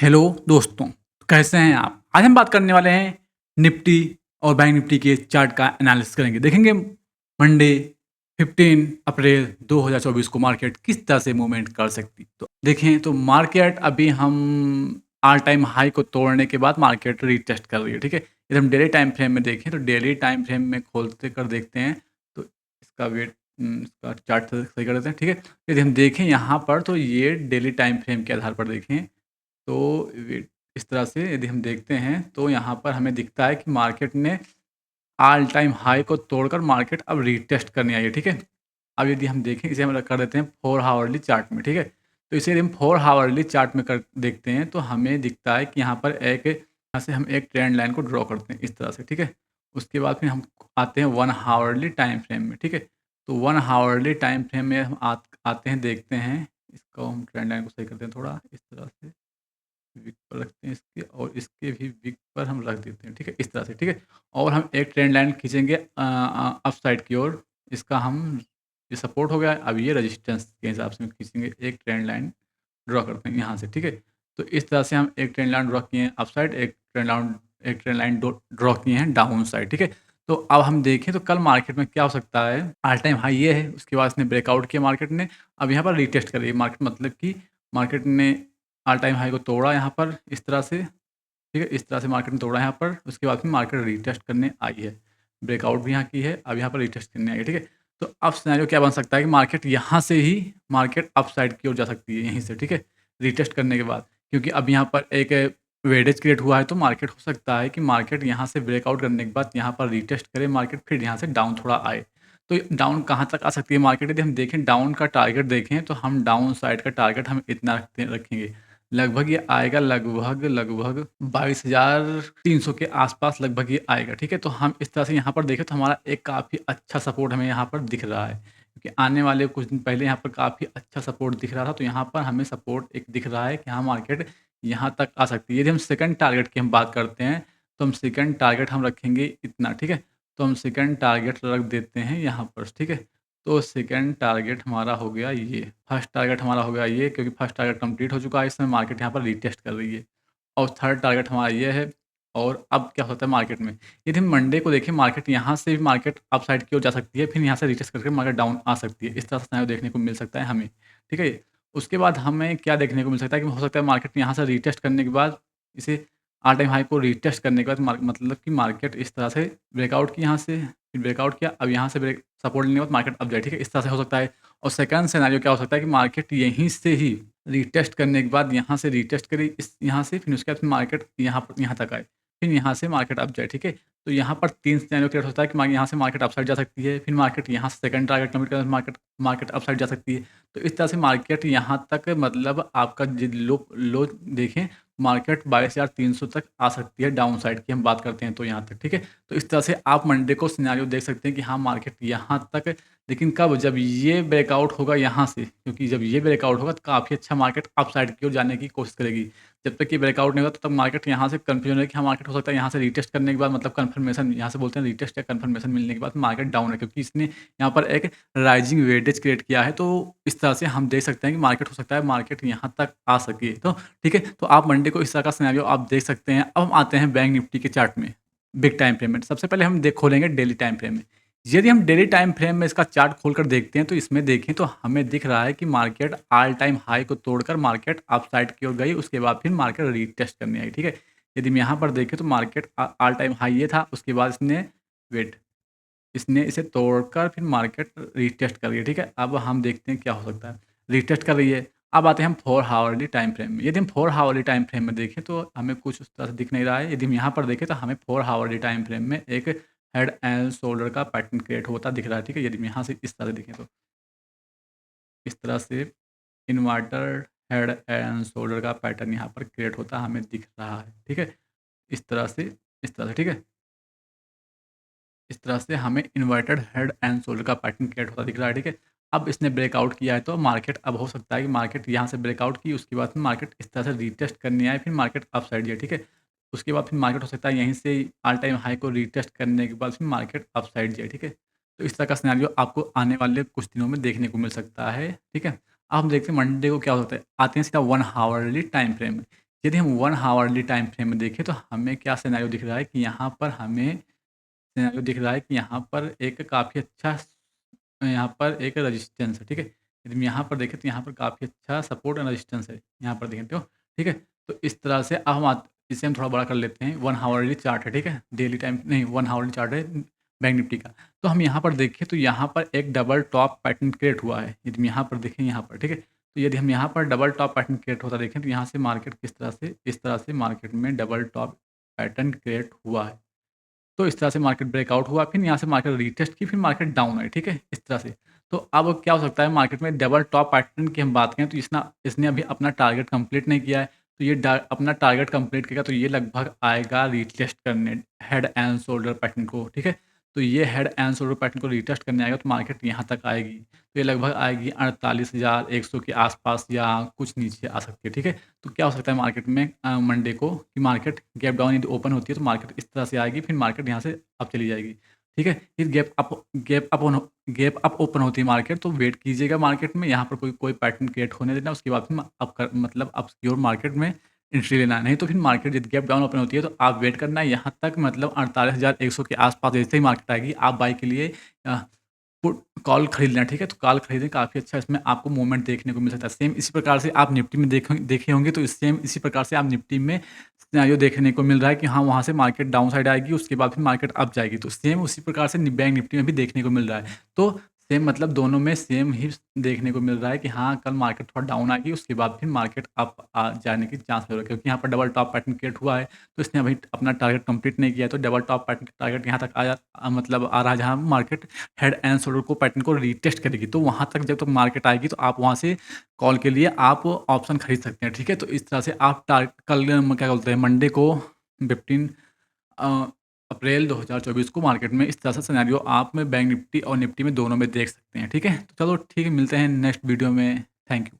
Hello दोस्तों, कैसे हैं आप? आज हम बात करने वाले हैं निफ्टी और बैंक निफ्टी के चार्ट का एनालिसिस करेंगे। देखेंगे मंडे 15 अप्रैल 2024 को मार्केट किस तरह से मूवमेंट कर सकती है। तो देखें तो मार्केट अभी हम ऑल टाइम हाई को तोड़ने के बाद मार्केट रीटेस्ट कर रही है, ठीक है? यदि हम डेली टाइम फ्रेम में देखें तो डेली टाइम फ्रेम में खोलते कर देखते हैं तो इसका इसका चार्ट सही कर देते हैं, ठीक है? यदि हम देखें यहाँ पर तो ये डेली टाइम फ्रेम के आधार पर देखें तो वे इस तरह से यदि हम देखते हैं तो यहाँ पर हमें दिखता है कि मार्केट ने ऑल टाइम हाई को तोड़कर मार्केट अब रीटेस्ट करने आई है, ठीक है? अब यदि हम देखें इसे हम कर देते हैं 4 हावरली चार्ट में, ठीक है? तो इसे यदि हम 4 हावरली चार्ट में कर देखते हैं तो हमें दिखता है कि यहाँ पर यहाँ से हम एक ट्रेंड लाइन को ड्रॉ करते हैं इस तरह से, ठीक है? उसके बाद फिर हम आते हैं 1 हावरली टाइम फ्रेम में, ठीक है? तो 1 हावरली टाइम फ्रेम में हम आते हैं, देखते हैं, इसको हम ट्रेंड लाइन को सही करते हैं थोड़ा इस तरह से। विक पर रखते हैं इसके और इसके भी विक पर हम रख देते हैं, ठीक है? इस तरह से, ठीक है? और हम एक ट्रेंड लाइन खींचेंगे अप साइड की ओर। इसका हम ये सपोर्ट हो गया, अब ये रेजिस्टेंस के हिसाब से हम खींचेंगे, एक ट्रेंड लाइन ड्रॉ करते हैं यहाँ से, ठीक है? तो इस तरह से हम एक ट्रेंड लाइन ड्रॉ किए हैं अप साइड, एक ट्रेंड लाइन ड्रॉ किए हैं डाउन साइड, ठीक है? तो अब हम देखें तो कल मार्केट में क्या हो सकता है, ऑल टाइम हाई ये है, उसके बाद इसने ब्रेकआउट किया मार्केट ने, अब यहाँ पर रीटेस्ट कर रही है मार्केट, मतलब कि मार्केट ने ऑल टाइम हाई को तोड़ा यहाँ पर इस तरह से, ठीक है? इस तरह से मार्केट ने तोड़ा यहाँ पर, उसके बाद फिर मार्केट रीटेस्ट करने आई है। ब्रेकआउट भी यहाँ की है, अब यहाँ पर रीटेस्ट करने आई है, ठीक है? तो अब सिनेरियो क्या बन सकता है कि मार्केट यहाँ से ही मार्केट अप साइड की ओर जा सकती है यहीं से, ठीक है? रीटेस्ट करने के बाद, क्योंकि अब यहाँ पर एक वेटेज क्रिएट हुआ है तो मार्केट हो सकता है कि मार्केट यहाँ से ब्रेकआउट करने के बाद यहाँ पर रीटेस्ट करे मार्केट, फिर यहाँ से डाउन थोड़ा आए। तो डाउन कहाँ तक आ सकती है मार्केट, यदि हम देखें डाउन का टारगेट देखें तो हम डाउन साइड का टारगेट हम इतना रखेंगे। लगभग ये आएगा लगभग 22,300 के आसपास लगभग ये आएगा, ठीक है? तो हम इस तरह से यहाँ पर देखें तो हमारा एक काफ़ी अच्छा सपोर्ट हमें यहाँ पर दिख रहा है, क्योंकि आने वाले कुछ दिन पहले यहाँ पर काफ़ी अच्छा सपोर्ट दिख रहा था, तो यहाँ पर हमें सपोर्ट एक दिख रहा है कि हाँ, मार्केट यहाँ तक आ सकती है। यदि हम सेकंड टारगेट की हम बात करते हैं, तो हम सेकंड टारगेट हम रखेंगे इतना, ठीक है? तो हम सेकंड टारगेट रख देते हैं यहाँ पर, ठीक है? तो सेकंड टारगेट हमारा हो गया ये, फर्स्ट टारगेट हमारा हो गया ये, क्योंकि फर्स्ट टारगेट कंप्लीट हो चुका है, इस समय मार्केट यहाँ पर रीटेस्ट कर रही है। और थर्ड टारगेट हमारा ये है। और अब क्या होता है मार्केट में, यदि हम मंडे को देखें मार्केट यहाँ से भी मार्केट अप साइड की ओर जा सकती है, फिर यहाँ से रीटेस्ट करके मार्केट डाउन आ सकती है। इस तरह से सिनेरियो देखने को मिल सकता है हमें, ठीक है? उसके बाद हमें क्या देखने को मिल सकता है कि हो सकता है मार्केट यहाँ से रीटेस्ट करने के बाद इसे ऑल टाइम हाई को रीटेस्ट करने के बाद मतलब कि मार्केट इस तरह से ब्रेकआउट की यहाँ से, फिर ब्रेकआउट किया, अब यहाँ से ब्रेक सपोर्ट लेने के बाद मार्केट अप जाए, ठीक है? इस तरह से हो सकता है। और सेकंड सिनेरियो क्या हो सकता है कि मार्केट यहीं से ही रीटेस्ट करने के बाद यहाँ से रीटेस्ट करी इस यहाँ से, फिर उसके बाद मार्केट यहाँ तक आए, फिर यहाँ से मार्केट अप जाए, ठीक है? तो यहाँ पर 3 सिनेरियो क्रिएट होता है कि यहाँ से मार्केट अप साइड जा सकती है, फिर मार्केट यहाँ से सेकंड टारगेट कंप्लीट करने मार्केट मार्केट अप साइड जा सकती है। तो इस तरह से मार्केट यहाँ तक, मतलब आपका लो लो देखें, मार्केट 22,300 तक आ सकती है डाउन साइड की हम बात करते हैं तो यहाँ तक, ठीक है? तो इस तरह से आप मंडे को सिनेरियो देख सकते हैं कि हाँ, मार्केट यहाँ तक, लेकिन कब, जब ये ब्रेकआउट होगा यहाँ से, क्योंकि जब ये ब्रेकआउट होगा तो काफ़ी अच्छा मार्केट अप साइड की ओर जाने की कोशिश करेगी। जब तक ये ब्रेकआउट नहीं होगा तब तक मार्केट यहाँ से कन्फ्यूजन है कि हाँ, मार्केट हो सकता है यहाँ से रीटेस्ट करने के बाद, मतलब कन्फर्मेशन यहाँ से बोलते हैं, रीटेस्ट या कन्फर्मेशन मिलने के बाद मार्केट डाउन है, क्योंकि इसने यहाँ पर एक राइजिंग वेटेज क्रिएट किया है। तो इस तरह से हम देख सकते हैं कि मार्केट हो सकता है मार्केट यहाँ तक आ सके, तो ठीक है? तो आप मंडे को इस तरह का सिनेरियो आप देख सकते हैं। अब हम आते हैं बैंक निफ्टी के चार्ट में, बिग टाइम फ्रेम में। सबसे पहले हम खोलेंगे डेली टाइम फ्रेम में। यदि हम डेली टाइम फ्रेम में इसका चार्ट खोलकर देखते हैं तो इसमें देखें तो हमें दिख रहा है कि मार्केट ऑल टाइम हाई को तोड़कर मार्केट अप साइड की ओर गई, उसके बाद फिर मार्केट रीटेस्ट करने आई, ठीक है? यदि हम यहाँ पर देखें तो मार्केट ऑल टाइम हाई ये था, उसके बाद इसने वेट इसने इसे तोड़कर फिर मार्केट रीटेस्ट कर रही है, ठीक है? अब हम देखते हैं क्या हो सकता है। रीटेस्ट कर रही है। अब आते हैं हम 4 हावरली टाइम फ्रेम में। यदि हम 4 हावरली टाइम फ्रेम में देखें तो हमें कुछ उस तरह से दिख नहीं रहा है। यदि हम यहाँ पर देखें तो हमें 4 हावरली टाइम फ्रेम में एक हेड एंड शोल्डर का पैटर्न क्रिएट होता दिख रहा है, ठीक है? यदि हम यहाँ से इस तरह से देखें तो इस तरह से इन्वर्टर हेड एंड शोल्डर का पैटर्न यहाँ पर क्रिएट होता हमें दिख रहा है, ठीक है? इस तरह से, इस तरह से, ठीक है? इस तरह से हमें इन्वर्टेड हेड एंड शोल्डर का पैटर्न क्रिएट होता दिख रहा है, ठीक है? अब इसने ब्रेकआउट किया है तो मार्केट, अब हो सकता है कि मार्केट यहाँ से ब्रेकआउट की, उसके बाद फिर मार्केट इस तरह से रीटेस्ट करने आए, फिर मार्केट अप साइड जाए, ठीक है? उसके बाद फिर मार्केट हो सकता है यहीं से ऑल टाइम हाई को रीटेस्ट करने के बाद फिर मार्केट अप साइड जाए, ठीक है? तो इस तरह का सिनेरियो आपको आने वाले कुछ दिनों में देखने को मिल सकता है, ठीक है? अब हम देखते हैं मंडे को क्या हो सकता है। आते हैं सीधा 1 हावरली टाइम फ्रेम में। यदि हम 1 हावरली टाइम फ्रेम में देखें तो हमें क्या सिनेरियो दिख रहा है कि यहाँ पर हमें सिनेरियो दिख रहा है कि यहाँ पर एक काफ़ी अच्छा यहाँ पर एक रेजिस्टेंस है, ठीक है? यदि हम यहाँ पर देखें तो यहाँ पर काफ़ी अच्छा सपोर्ट एंड रेजिस्टेंस है, यहाँ पर देखें तो, ठीक है? तो इस तरह से अब हम इसे हम थोड़ा बड़ा कर लेते हैं, 1 हावरली चार्ट है, ठीक है? डेली टाइम नहीं 1 हावरली चार्ट है बैंक निफ्टी का। तो हम यहाँ पर देखें तो यहाँ पर एक डबल टॉप पैटर्न क्रिएट हुआ है, यदि हम यहाँ पर देखें यहाँ पर, ठीक है? तो यदि हम यहाँ पर डबल टॉप पैटर्न क्रिएट होता देखें तो यहाँ से मार्केट किस तरह से इस तरह से मार्केट में डबल टॉप पैटर्न क्रिएट हुआ है। तो इस तरह से मार्केट ब्रेकआउट हुआ, फिर यहाँ से मार्केट रीटेस्ट की, फिर मार्केट डाउन आई, ठीक है? इस तरह से। तो अब क्या हो सकता है मार्केट में डबल टॉप पैटर्न की हम बात करें तो इसने अभी अपना टारगेट कंप्लीट नहीं किया है, तो ये अपना टारगेट कंप्लीट करेगा तो ये लगभग आएगा रीटेस्ट करने हेड एंड शोल्डर पैटर्न को, ठीक है? तो ये हेड एंड शोल्डर पैटर्न को रीटेस्ट करने आएगा तो मार्केट यहाँ तक आएगी। तो ये लगभग आएगी 48,100 के आसपास या कुछ नीचे आ सकती है, ठीक है? तो क्या हो सकता है मार्केट में मंडे को कि मार्केट गैप डाउन यदि ओपन होती है तो मार्केट इस तरह से आएगी, फिर मार्केट यहाँ से अप चली जाएगी, ठीक है? फिर गैप अप ओपन होती है मार्केट तो वेट कीजिएगा मार्केट में, यहाँ पर कोई कोई पैटर्न क्रिएट होने देना, उसके बाद फिर अप कर मतलब अप सिक्योर मार्केट में एंट्री लेना है। नहीं तो फिर मार्केट यदि गैप डाउन ओपन होती है तो आप वेट करना है यहाँ तक, मतलब 48,100 के आसपास जैसे ही मार्केट आएगी आप बाय के लिए अ, पुट कॉल खरीद लेना, ठीक है? तो कॉल खरीदें, काफ़ी अच्छा इसमें आपको मूवमेंट देखने को मिल सकता है। सेम इसी प्रकार से आप निफ्टी में देखे होंगे तो सेम इसी प्रकार से आप निफ्टी में सिनेरियो देखने को मिल रहा है कि हाँ, वहाँ से मार्केट डाउन साइड आएगी, उसके बाद फिर मार्केट अप जाएगी। तो सेम उसी प्रकार से बैंक निफ्टी में भी देखने को मिल रहा है। तो सेम मतलब दोनों में सेम ही देखने को मिल रहा है कि हाँ, कल मार्केट थोड़ा डाउन आएगी, उसके बाद फिर मार्केट अप जाने की चांस हो रहा है, क्योंकि यहाँ पर डबल टॉप पैटर्न क्रिएट हुआ है, तो इसने अभी अपना टारगेट कंप्लीट नहीं किया है। तो डबल टॉप पैटर्न टारगेट यहाँ तक मतलब आ रहा है जहाँ मार्केट हेड एंड शोल्डर को पैटर्न को रीटेस्ट करेगी। तो वहाँ तक जब तक मार्केट आएगी तो आप वहाँ से कॉल के लिए आप ऑप्शन खरीद सकते हैं, ठीक है? तो इस तरह से आप कल क्या बोलते हैं मंडे को 15 अ, अप्रैल 2024 को मार्केट में इस तरह से सिनेरियो आप में बैंक निफ्टी और निफ्टी में दोनों में देख सकते हैं, ठीक है? तो चलो ठीक है, मिलते हैं नेक्स्ट वीडियो में। Thank you.